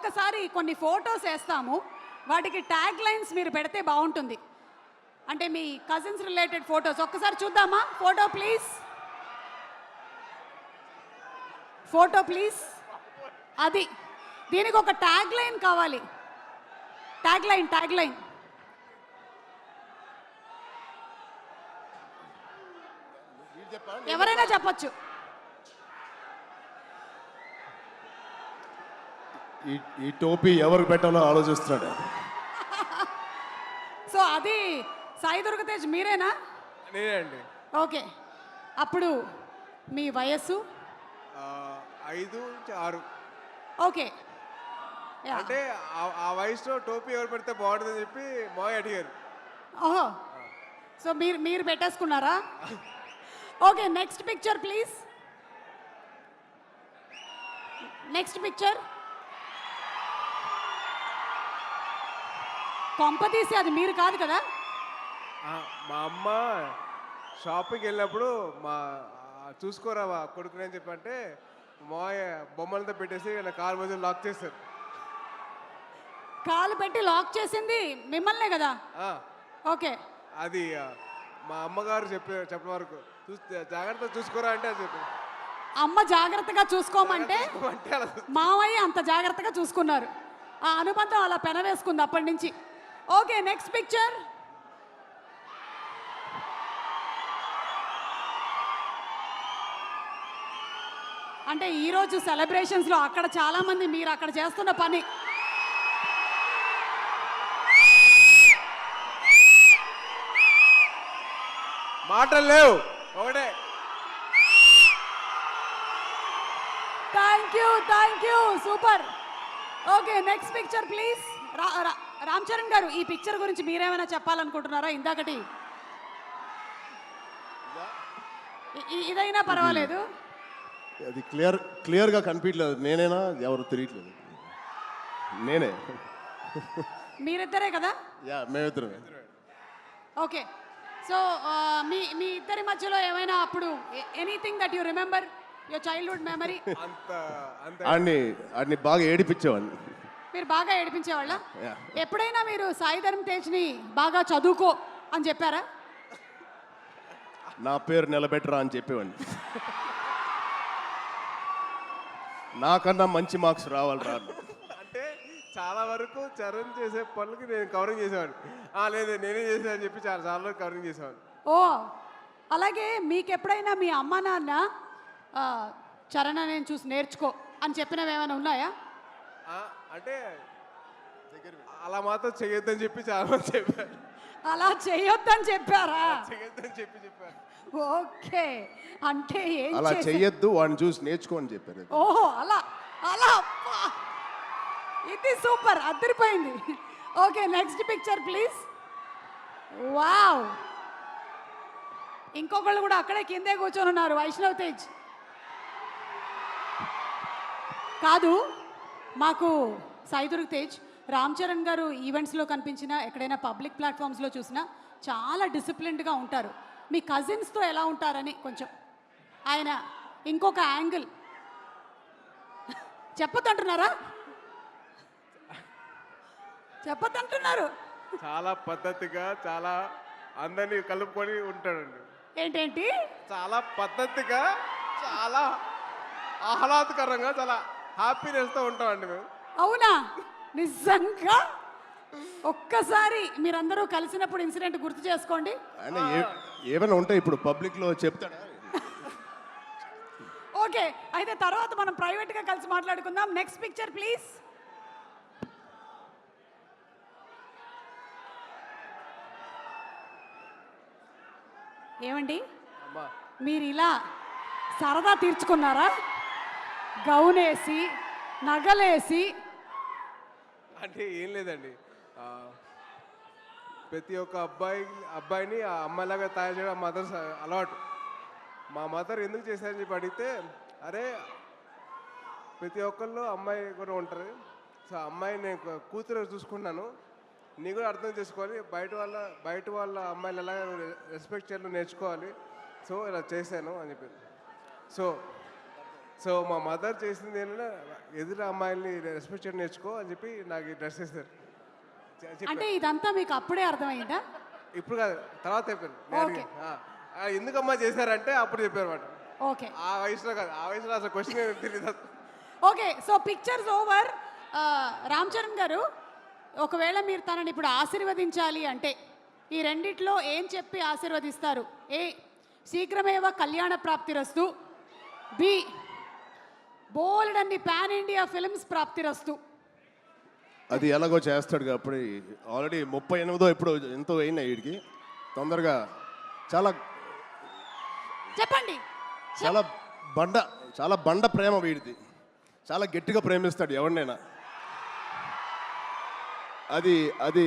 ఒక్కసారి కొన్ని ఫొటోస్ వేస్తాము, వాటికి ట్యాగ్ లైన్స్ మీరు పెడితే బాగుంటుంది. అంటే మీ కజిన్స్ రిలేటెడ్ ఫొటోస్ ఒక్కసారి చూద్దామా? Photo please, photo please. అది దీనికి ఒక ట్యాగ్ లైన్ కావాలి. Tag line, tag line. ఎవరైనా చెప్పొచ్చు. ఈ టోపీ ఎవరికి పెట్టాలో ఆలోచిస్తున్నాడు. సో అది సాయి దుర్గతేజ్ మీరేనా? నేనే అండి. ఓకే, అప్పుడు మీ వయస్సు 5 నుంచి 6. ఓకే, అంటే ఆ వయసులో టోపీ ఎవరు పెడితే బాగుంటుందని చెప్పి మాయ అడిగారు. ఓహో, సో మీరు పెట్టేసుకున్నారా? Okay, next picture please. Next picture. కొంపతీసి అది మీరు కాదు కదా? మా అమ్మ షాపింగ్కి వెళ్ళినప్పుడు చూసుకోరా కొడుకుని అని చెప్పంటే మాయ బొమ్మలతో పెట్టేసి నా కాలు మధ్య లాక్ చేశారు. కాలు పెట్టి లాక్ చేసింది మిమ్మల్నే కదా? ఓకే, అది మా అమ్మగారు చెప్పిన వరకు జాగ్రత్తగా చూసుకోరా అంటే అది చెప్పి అమ్మ జాగ్రత్తగా చూసుకోమంటే మావయ్య అంత జాగ్రత్తగా చూసుకున్నారు. ఆ అనుబంధం అలా పెనవేసుకుంది అప్పటి నుంచి. Okay, next picture. అంటే ఈరోజు సెలబ్రేషన్స్లో అక్కడ చాలామంది మీరు అక్కడ చేస్తున్న పని మాటలు లేవు ఒకటే. Thank you, super. Okay, next picture please. Ram Charan గారు, ఈ పిక్చర్ గురించి మీరేమైనా చెప్పాలనుకుంటున్నారా? ఇందాకటి ఇదైనా పర్వాలేదు. అది క్లియర్గా కనిపించలేదు. నేనేనా ఎవరు తెలియట్లేదు. నేనే. మీరిద్దరే కదా? యా, మేమిద్దరమే. ఓకే, సో మీ ఇద్దరి మధ్యలో ఏమైనా అప్పుడు anything that you remember, your childhood memory? ఆడిని బాగా ఏడిపించేవాడిని. మీరు బాగా ఏడిపించేవాళ్ళ? ఎప్పుడైనా మీరు సాయి ధరమ్ తేజ్ని బాగా చదువుకో అని చెప్పారా? నా పేరు నిలబెట్టరా అని చెప్పేవాడిని. నాకన్నా మంచి మార్క్స్ రావాలి రా. అంటే చాలా వరకు చరణ్ చేసే పనులకి నేను కవరింగ్ చేసేవాడిని. లేదు నేనే చేసా అని చెప్పి చాలా కవరింగ్ చేసేవాడిని. ఓ, అలాగే మీకు ఎప్పుడైనా మీ అమ్మ నాన్న చరణ్ నేను చూసి నేర్చుకో అని చెప్పినవి ఏమైనా ఉన్నాయా? అంటే అలా మాత్రం చేయొద్దని చెప్పి చాలా మంది చెప్పారు. అలా చేయొద్దని చెప్పారా? చేయొద్దని చెప్పారు. ఓకే, అంటే అలా చెయ్యొద్దు, వాడిని చూసి నేర్చుకో అని చెప్పారు. ఓహో, అలా అలా. ఇది సూపర్, అదిరిపోయింది. Okay, next picture please. Wow, ఇంకొకళ్ళు కూడా అక్కడే కిందే కూర్చొని ఉన్నారు. వైష్ణవ్ తేజ్ కాదు, మాకు సాయి దుర్గ తేజ్, రామ్ చరణ్ గారు ఈవెంట్స్లో కనిపించినా, ఎక్కడైనా పబ్లిక్ ప్లాట్ఫామ్స్లో చూసినా చాలా డిసిప్లిన్డ్గా ఉంటారు. మీ కజిన్స్తో ఎలా ఉంటారని కొంచెం ఆయన ఇంకొక యాంగిల్ చెప్పొద్దంటున్నారా? చెప్పొద్దంటున్నారు. చాలా పద్ధతిగా, చాలా అందరినీ కలుపుకొని ఉంటాడండి. ఏంటేంటి? చాలా పద్ధతిగా, చాలా ఆహ్లాదకరంగా, చాలా హ్యాపీనెస్తో ఉంటామండి మేము. అవునా? నిజంగా ఒక్కసారి మీరందరూ కలిసినప్పుడు ఇన్సిడెంట్ గుర్తు చేసుకోండి. ఏమైనా ఉంటే ఇప్పుడు పబ్లిక్లో చెప్తాడా? ఓకే, అయితే తర్వాత మనం ప్రైవేట్గా కలిసి మాట్లాడుకుందాం. Next picture please. ఏమండి, మీరు ఇలా సరదా తీర్చుకున్నారా? గౌనేసి, నగలేసి. అంటే ఏం లేదండి, ప్రతి ఒక్క అబ్బాయిని ఆ అమ్మాయిలాగా తయారు చేయడం మదర్ అలవాటు. మా మదర్ ఎందుకు చేశారని చెప్పి అడిగితే, అరే ప్రతి ఒక్కళ్ళు అమ్మాయి కూడా ఉంటారు, సో అమ్మాయి నేను కూతురు చూసుకున్నాను, నీ కూడా అర్థం చేసుకోవాలి, బయట వాళ్ళ అమ్మాయిలు ఎలా రెస్పెక్ట్ చేయాలో నేర్చుకోవాలి, సో ఇలా చేశాను అని చెప్పి. సో సో మా మదర్ చేసింది ఏంటంటే ఎదురు అమ్మాయిల్ని రెస్పెక్ట్ చేయడం నేర్చుకో అని చెప్పి నాకు ఈ డ్రెస్ వేస్తారు అంటే ఇదంతా మీకు అప్పుడే అర్థమైందా? ఇప్పుడు కాదు, తర్వాత చెప్పారు. నేను అడిగాను, ఎందుకమ్మా చేశారంటే అప్పుడు చెప్పారు అన్నమాట. ఓకే ఆ వయసులో కాదు, ఆ వయసులో అసలు క్వశ్చన్ తెలియదు. Okay. So pictures over. Ram Charan గారు, ఒకవేళ మీరు తనని ఇప్పుడు ఆశీర్వదించాలి అంటే ఈ రెండిట్లో ఏం చెప్పి ఆశీర్వదిస్తారు? ఏ, శీఘ్రమేవ కళ్యాణ ప్రాప్తిరస్తు. బి, బోల్డ్ అన్ని పాన్ ఇండియా ఫిల్మ్స్ ప్రాప్తిరస్తు. అది ఎలాగో చేస్తాడు కాబట్టి ఆల్రెడీ 38 ఇప్పుడు ఎంతో అయినాయి వీడికి. తొందరగా చాలా చెప్పండి. చాలా బండ ప్రేమ వీడిది. చాలా గట్టిగా ప్రేమిస్తాడు ఎవరినైనా. అది అది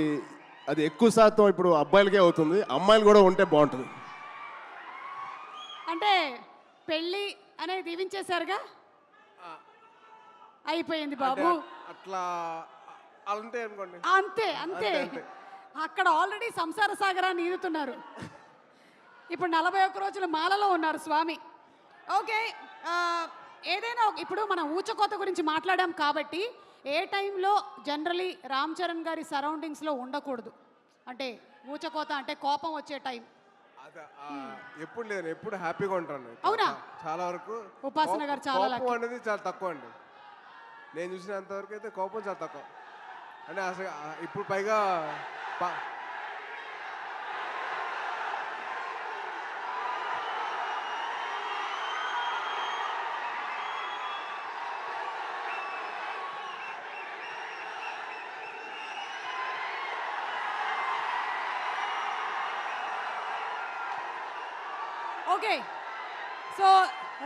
అది ఎక్కువ శాతం ఇప్పుడు అబ్బాయిలకే అవుతుంది, అమ్మాయిలు కూడా ఉంటే బాగుంటుంది. అంటే పెళ్ళి అనేది దీవించేశారుగా, అయిపోయింది బాబు. అట్లా అలాంటే అనుకోండి. అంతే అంతే. అక్కడ ఆల్రెడీ సంసార సాగరాన్ని ఈదుతున్నారు. ఇప్పుడు 41 రోజుల మాలలో ఉన్నారు స్వామి. ఓకే. ఏదైనా ఇప్పుడు మనం ఊచకోత గురించి మాట్లాడాం కాబట్టి ఏ టైంలో జనరలీ రామ్ చరణ్ గారి సరౌండింగ్స్లో ఉండకూడదు? అంటే ఊచకోత అంటే కోపం వచ్చే టైం. ఎప్పుడు లేదు, ఎప్పుడు హ్యాపీగా ఉంటాను. అవునా? చాలా వరకు ఉపాసన గారు చాలా కోపం అనేది చాలా తక్కువ అండి. నేను చూసినంత వరకు అయితే కోపం చాలా తక్కువ. అంటే అసలు ఇప్పుడు పైగా ఓకే. సో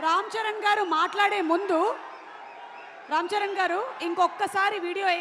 రామ్ చరణ్ గారు మాట్లాడే ముందు, రామ్ చరణ్ గారు ఇంకొకసారి వీడియో